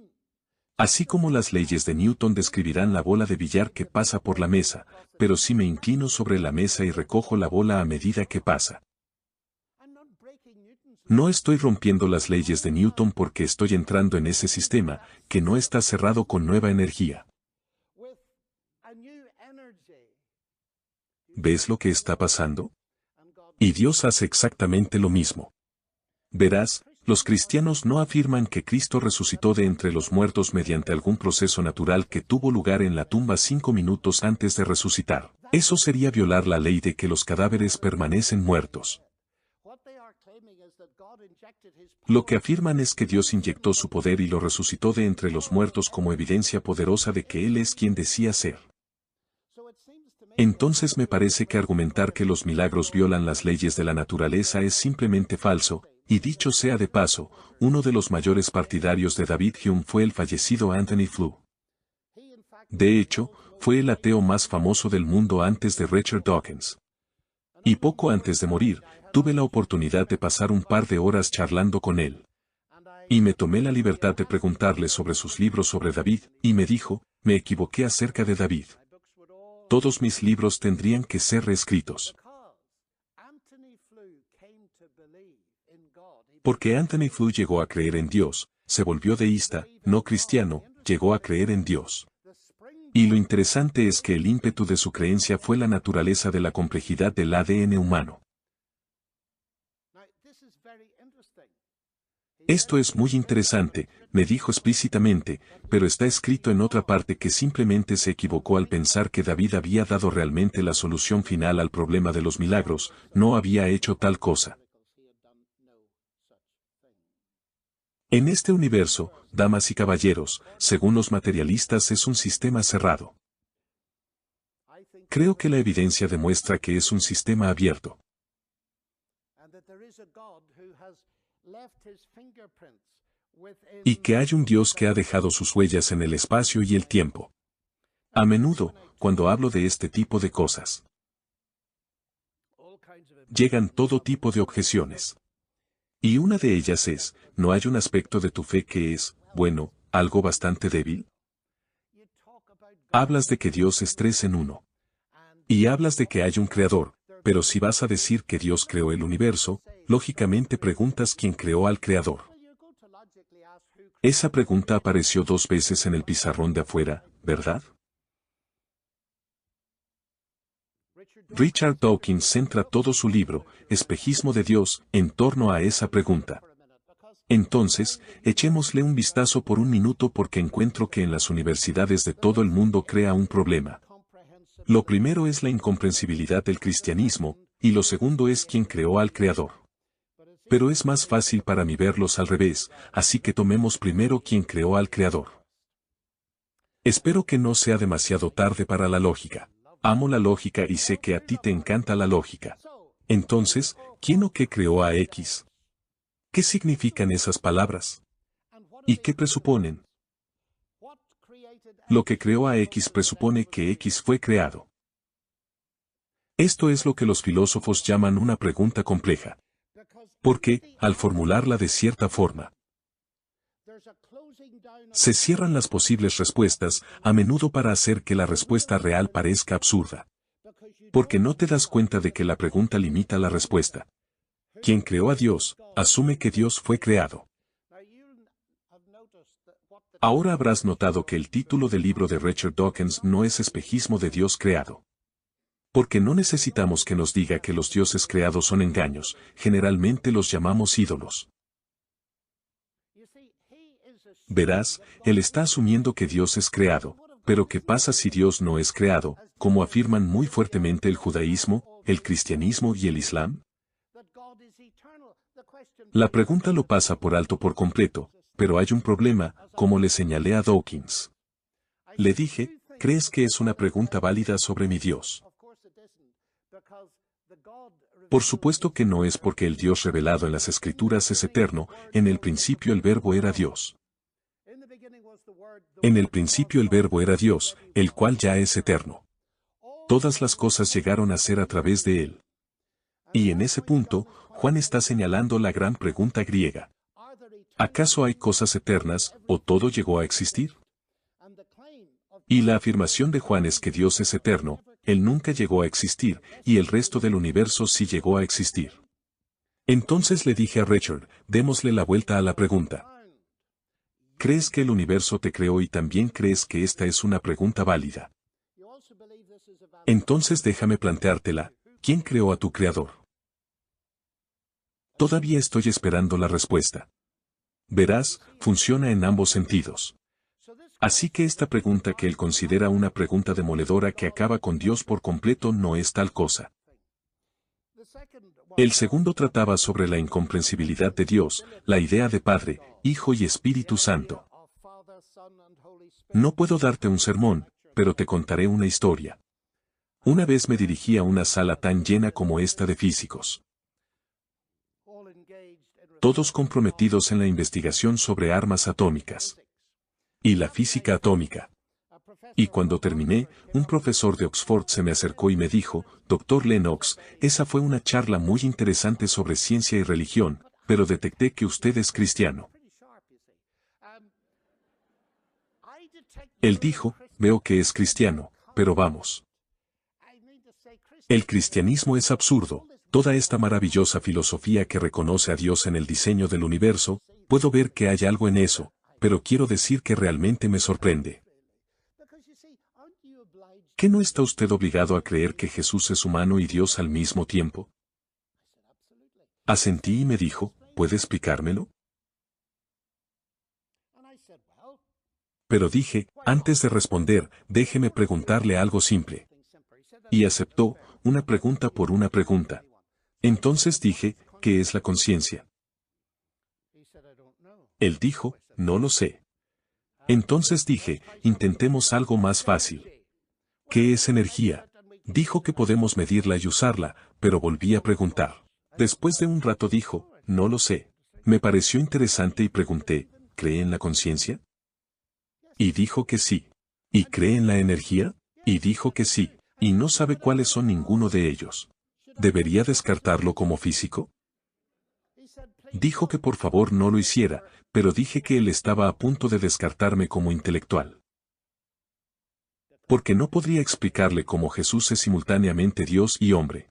Así como las leyes de Newton describirán la bola de billar que pasa por la mesa, pero si me inclino sobre la mesa y recojo la bola a medida que pasa. No estoy rompiendo las leyes de Newton porque estoy entrando en ese sistema, que no está cerrado con nueva energía. ¿Ves lo que está pasando? Y Dios hace exactamente lo mismo. Verás, los cristianos no afirman que Cristo resucitó de entre los muertos mediante algún proceso natural que tuvo lugar en la tumba 5 minutos antes de resucitar. Eso sería violar la ley de que los cadáveres permanecen muertos. Lo que afirman es que Dios inyectó su poder y lo resucitó de entre los muertos como evidencia poderosa de que Él es quien decía ser. Entonces me parece que argumentar que los milagros violan las leyes de la naturaleza es simplemente falso, y dicho sea de paso, uno de los mayores partidarios de David Hume fue el fallecido Anthony Flew. De hecho, fue el ateo más famoso del mundo antes de Richard Dawkins. Y poco antes de morir, tuve la oportunidad de pasar un par de horas charlando con él. Y me tomé la libertad de preguntarle sobre sus libros sobre David, y me dijo, me equivoqué acerca de David. Todos mis libros tendrían que ser reescritos. Porque Anthony Flew llegó a creer en Dios, se volvió deísta, no cristiano, llegó a creer en Dios. Y lo interesante es que el ímpetu de su creencia fue la naturaleza de la complejidad del ADN humano. Esto es muy interesante, me dijo explícitamente, pero está escrito en otra parte que simplemente se equivocó al pensar que David había dado realmente la solución final al problema de los milagros, no había hecho tal cosa. En este universo, damas y caballeros, según los materialistas es un sistema cerrado. Creo que la evidencia demuestra que es un sistema abierto. Y que hay un Dios que ha dejado sus huellas en el espacio y el tiempo. A menudo, cuando hablo de este tipo de cosas, llegan todo tipo de objeciones. Y una de ellas es, ¿no hay un aspecto de tu fe que es, bueno, algo bastante débil? Hablas de que Dios es 3 en 1. Y hablas de que hay un creador, pero si vas a decir que Dios creó el universo, lógicamente preguntas quién creó al creador. Esa pregunta apareció 2 veces en el pizarrón de afuera, ¿verdad? Richard Dawkins centra todo su libro, Espejismo de Dios, en torno a esa pregunta. Entonces, echémosle un vistazo por un minuto porque encuentro que en las universidades de todo el mundo crea un problema. Lo primero es la incomprensibilidad del cristianismo, y lo segundo es quién creó al Creador. Pero es más fácil para mí verlos al revés, así que tomemos primero quién creó al Creador. Espero que no sea demasiado tarde para la lógica. Amo la lógica y sé que a ti te encanta la lógica. Entonces, ¿quién o qué creó a X? ¿Qué significan esas palabras? ¿Y qué presuponen? Lo que creó a X presupone que X fue creado. Esto es lo que los filósofos llaman una pregunta compleja. Porque, al formularla de cierta forma, se cierran las posibles respuestas, a menudo para hacer que la respuesta real parezca absurda. Porque no te das cuenta de que la pregunta limita la respuesta. Quien creó a Dios, asume que Dios fue creado. Ahora habrás notado que el título del libro de Richard Dawkins no es Espejismo de Dios creado. Porque no necesitamos que nos diga que los dioses creados son engaños, generalmente los llamamos ídolos. Verás, él está asumiendo que Dios es creado, pero ¿qué pasa si Dios no es creado, como afirman muy fuertemente el judaísmo, el cristianismo y el islam? La pregunta lo pasa por alto por completo, pero hay un problema, como le señalé a Dawkins. Le dije, ¿crees que es una pregunta válida sobre mi Dios? Por supuesto que no es porque el Dios revelado en las Escrituras es eterno, en el principio el Verbo era Dios. En el principio el Verbo era Dios, el cual ya es eterno. Todas las cosas llegaron a ser a través de él. Y en ese punto, Juan está señalando la gran pregunta griega. ¿Acaso hay cosas eternas, o todo llegó a existir? Y la afirmación de Juan es que Dios es eterno, él nunca llegó a existir, y el resto del universo sí llegó a existir. Entonces le dije a Richard, démosle la vuelta a la pregunta. ¿Crees que el universo te creó y también crees que esta es una pregunta válida? Entonces déjame planteártela, ¿quién creó a tu creador? Todavía estoy esperando la respuesta. Verás, funciona en ambos sentidos. Así que esta pregunta que él considera una pregunta demoledora que acaba con Dios por completo no es tal cosa. El segundo trataba sobre la incomprensibilidad de Dios, la idea de Padre, Hijo y Espíritu Santo. No puedo darte un sermón, pero te contaré una historia. Una vez me dirigí a una sala tan llena como esta de físicos. Todos comprometidos en la investigación sobre armas atómicas. Y la física atómica. Y cuando terminé, un profesor de Oxford se me acercó y me dijo, Dr. Lennox, esa fue una charla muy interesante sobre ciencia y religión, pero detecté que usted es cristiano. Él dijo, veo que es cristiano, pero vamos. El cristianismo es absurdo, toda esta maravillosa filosofía que reconoce a Dios en el diseño del universo, puedo ver que hay algo en eso, pero quiero decir que realmente me sorprende. ¿Qué no está usted obligado a creer que Jesús es humano y Dios al mismo tiempo? Asentí y me dijo, ¿puede explicármelo? Pero dije, antes de responder, déjeme preguntarle algo simple. Y aceptó, una pregunta por una pregunta. Entonces dije, ¿qué es la conciencia? Él dijo, no lo sé. Entonces dije, intentemos algo más fácil. ¿Qué es energía? Dijo que podemos medirla y usarla, pero volví a preguntar. Después de un rato dijo, no lo sé. Me pareció interesante y pregunté, ¿cree en la conciencia? Y dijo que sí. ¿Y cree en la energía? Y dijo que sí. Y no sabe cuáles son ninguno de ellos. ¿Debería descartarlo como físico? Dijo que por favor no lo hiciera, pero dije que él estaba a punto de descartarme como intelectual. Porque no podría explicarle cómo Jesús es simultáneamente Dios y hombre.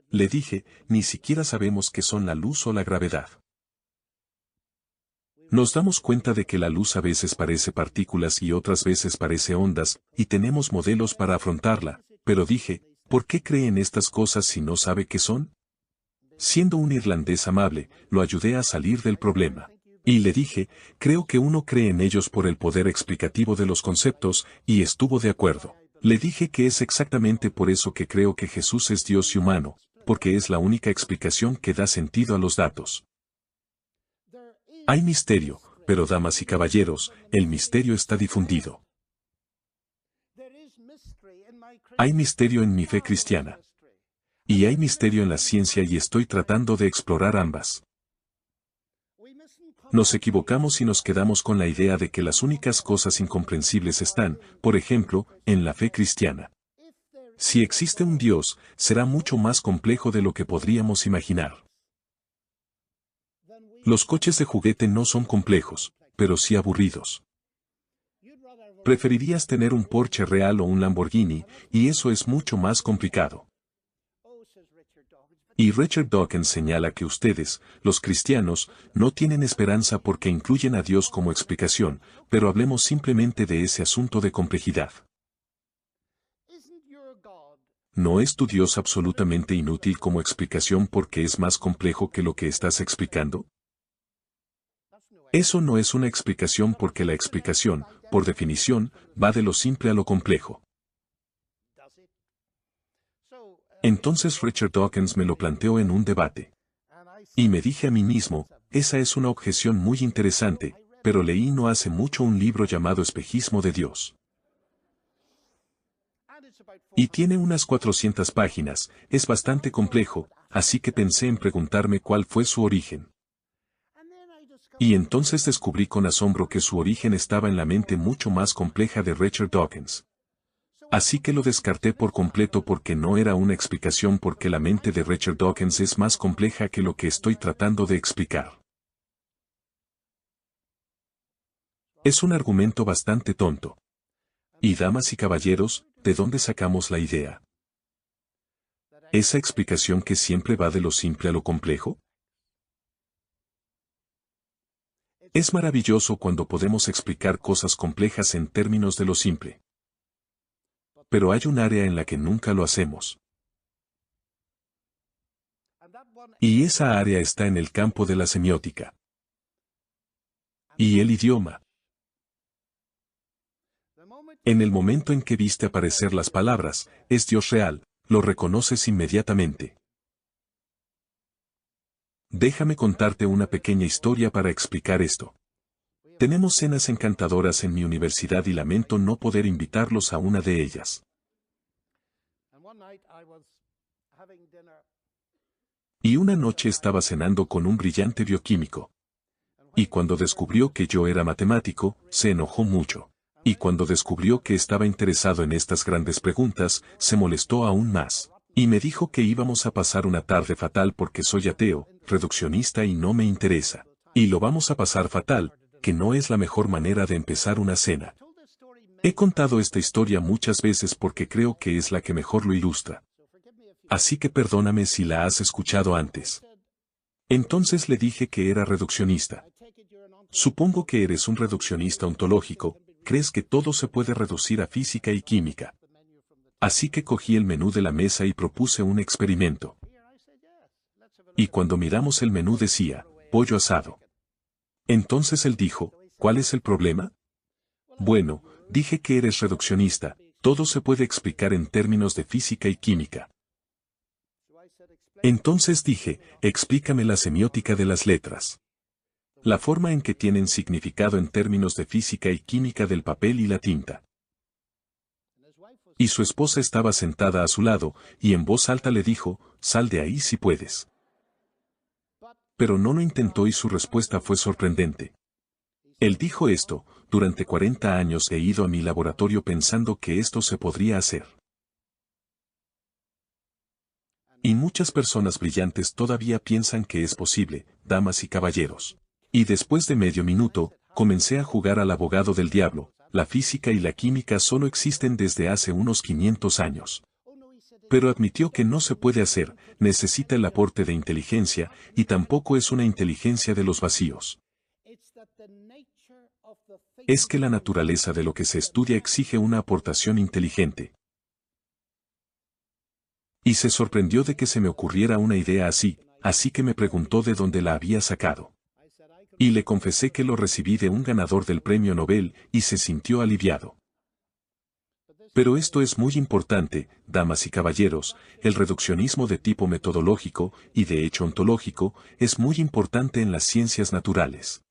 Le dije, ni siquiera sabemos qué son la luz o la gravedad. Nos damos cuenta de que la luz a veces parece partículas y otras veces parece ondas, y tenemos modelos para afrontarla, pero dije, ¿por qué cree en estas cosas si no sabe qué son? Siendo un irlandés amable, lo ayudé a salir del problema. Y le dije, creo que uno cree en ellos por el poder explicativo de los conceptos, y estuvo de acuerdo. Le dije que es exactamente por eso que creo que Jesús es Dios y humano, porque es la única explicación que da sentido a los datos. Hay misterio, pero damas y caballeros, el misterio está difundido. Hay misterio en mi fe cristiana. Y hay misterio en la ciencia y estoy tratando de explorar ambas. Nos equivocamos y nos quedamos con la idea de que las únicas cosas incomprensibles están, por ejemplo, en la fe cristiana. Si existe un Dios, será mucho más complejo de lo que podríamos imaginar. Los coches de juguete no son complejos, pero sí aburridos. Preferirías tener un Porsche real o un Lamborghini, y eso es mucho más complicado. Y Richard Dawkins señala que ustedes, los cristianos, no tienen esperanza porque incluyen a Dios como explicación, pero hablemos simplemente de ese asunto de complejidad. ¿No es tu Dios absolutamente inútil como explicación porque es más complejo que lo que estás explicando? Eso no es una explicación porque la explicación, por definición, va de lo simple a lo complejo. Entonces Richard Dawkins me lo planteó en un debate. Y me dije a mí mismo, esa es una objeción muy interesante, pero leí no hace mucho un libro llamado Espejismo de Dios. Y tiene unas 400 páginas, es bastante complejo, así que pensé en preguntarme cuál fue su origen. Y entonces descubrí con asombro que su origen estaba en la mente mucho más compleja de Richard Dawkins. Así que lo descarté por completo porque no era una explicación porque la mente de Richard Dawkins es más compleja que lo que estoy tratando de explicar. Es un argumento bastante tonto. Y damas y caballeros, ¿de dónde sacamos la idea? ¿Esa explicación que siempre va de lo simple a lo complejo? Es maravilloso cuando podemos explicar cosas complejas en términos de lo simple. Pero hay un área en la que nunca lo hacemos. Y esa área está en el campo de la semiótica. Y el idioma. En el momento en que viste aparecer las palabras, es Dios real, lo reconoces inmediatamente. Déjame contarte una pequeña historia para explicar esto. Tenemos cenas encantadoras en mi universidad y lamento no poder invitarlos a una de ellas. Y una noche estaba cenando con un brillante bioquímico. Y cuando descubrió que yo era matemático, se enojó mucho. Y cuando descubrió que estaba interesado en estas grandes preguntas, se molestó aún más. Y me dijo que íbamos a pasar una tarde fatal porque soy ateo, reduccionista y no me interesa. Y lo vamos a pasar fatal, que no es la mejor manera de empezar una cena. He contado esta historia muchas veces porque creo que es la que mejor lo ilustra. Así que perdóname si la has escuchado antes. Entonces le dije que era reduccionista. Supongo que eres un reduccionista ontológico, crees que todo se puede reducir a física y química. Así que cogí el menú de la mesa y propuse un experimento. Y cuando miramos el menú decía, pollo asado. Entonces él dijo, ¿cuál es el problema? Bueno, dije que eres reduccionista, todo se puede explicar en términos de física y química. Entonces dije, explícame la semiótica de las letras. La forma en que tienen significado en términos de física y química del papel y la tinta. Y su esposa estaba sentada a su lado, y en voz alta le dijo, sal de ahí si puedes. Pero no lo intentó y su respuesta fue sorprendente. Él dijo esto, durante 40 años he ido a mi laboratorio pensando que esto se podría hacer. Y muchas personas brillantes todavía piensan que es posible, damas y caballeros. Y después de medio minuto, comencé a jugar al abogado del diablo. La física y la química solo existen desde hace unos 500 años. Pero admitió que no se puede hacer, necesita el aporte de inteligencia, y tampoco es una inteligencia de los vacíos. Es que la naturaleza de lo que se estudia exige una aportación inteligente. Y se sorprendió de que se me ocurriera una idea así, así que me preguntó de dónde la había sacado. Y le confesé que lo recibí de un ganador del premio Nobel, y se sintió aliviado. Pero esto es muy importante, damas y caballeros, el reduccionismo de tipo metodológico, y de hecho ontológico, es muy importante en las ciencias naturales.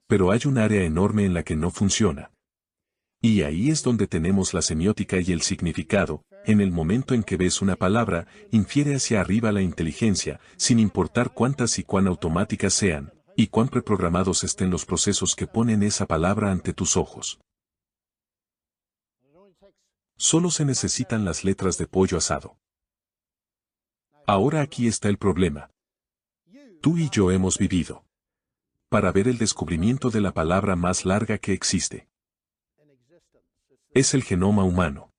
Pero hay un área enorme en la que no funciona. Y ahí es donde tenemos la semiótica y el significado. En el momento en que ves una palabra, infiere hacia arriba la inteligencia, sin importar cuántas y cuán automáticas sean, y cuán preprogramados estén los procesos que ponen esa palabra ante tus ojos. Solo se necesitan las letras de pollo asado. Ahora aquí está el problema. Tú y yo hemos vivido para ver el descubrimiento de la palabra más larga que existe. Es el genoma humano.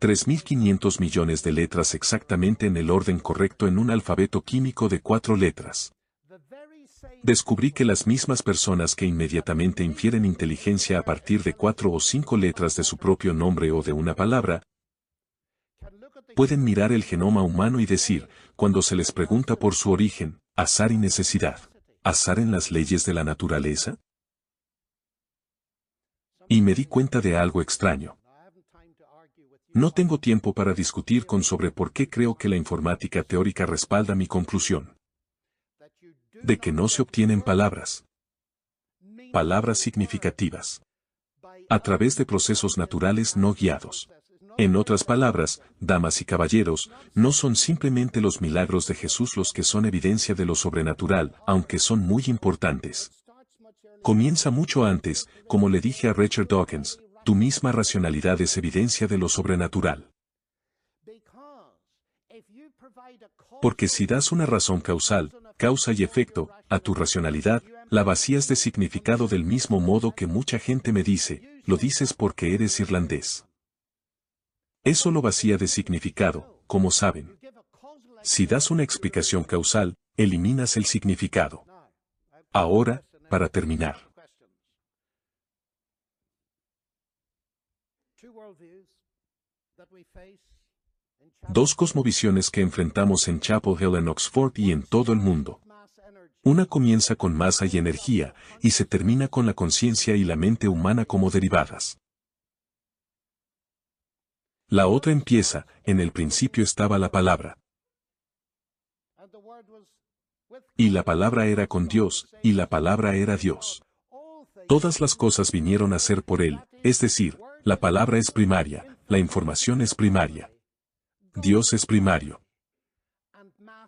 3.500 millones de letras exactamente en el orden correcto en un alfabeto químico de 4 letras. Descubrí que las mismas personas que inmediatamente infieren inteligencia a partir de 4 o 5 letras de su propio nombre o de una palabra, pueden mirar el genoma humano y decir, cuando se les pregunta por su origen, azar y necesidad, ¿azar en las leyes de la naturaleza? Y me di cuenta de algo extraño. No tengo tiempo para discutir sobre por qué creo que la informática teórica respalda mi conclusión. De que no se obtienen palabras significativas, a través de procesos naturales no guiados. En otras palabras, damas y caballeros, no son simplemente los milagros de Jesús los que son evidencia de lo sobrenatural, aunque son muy importantes. Comienza mucho antes, como le dije a Richard Dawkins, tu misma racionalidad es evidencia de lo sobrenatural. Porque si das una razón causal, causa y efecto, a tu racionalidad, la vacías de significado del mismo modo que mucha gente me dice, lo dices porque eres irlandés. Eso lo vacía de significado, como saben. Si das una explicación causal, eliminas el significado. Ahora, para terminar. Dos cosmovisiones que enfrentamos en Chapel Hill en Oxford y en todo el mundo. Una comienza con masa y energía, y se termina con la conciencia y la mente humana como derivadas. La otra empieza, en el principio estaba la palabra. Y la palabra era con Dios, y la palabra era Dios. Todas las cosas vinieron a ser por Él, es decir, la palabra es primaria, la información es primaria. Dios es primario.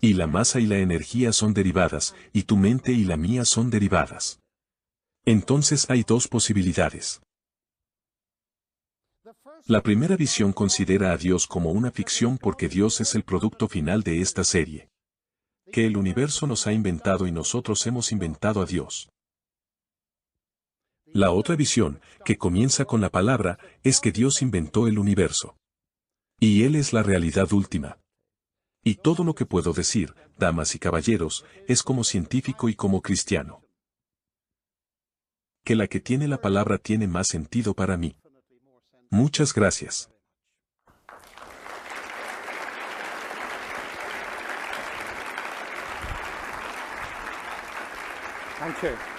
Y la masa y la energía son derivadas, y tu mente y la mía son derivadas. Entonces hay dos posibilidades. La primera visión considera a Dios como una ficción porque Dios es el producto final de esta serie. Que el universo nos ha inventado y nosotros hemos inventado a Dios. La otra visión, que comienza con la palabra, es que Dios inventó el universo. Y Él es la realidad última. Y todo lo que puedo decir, damas y caballeros, es como científico y como cristiano. Que la que tiene la palabra tiene más sentido para mí. Muchas gracias. Thank you.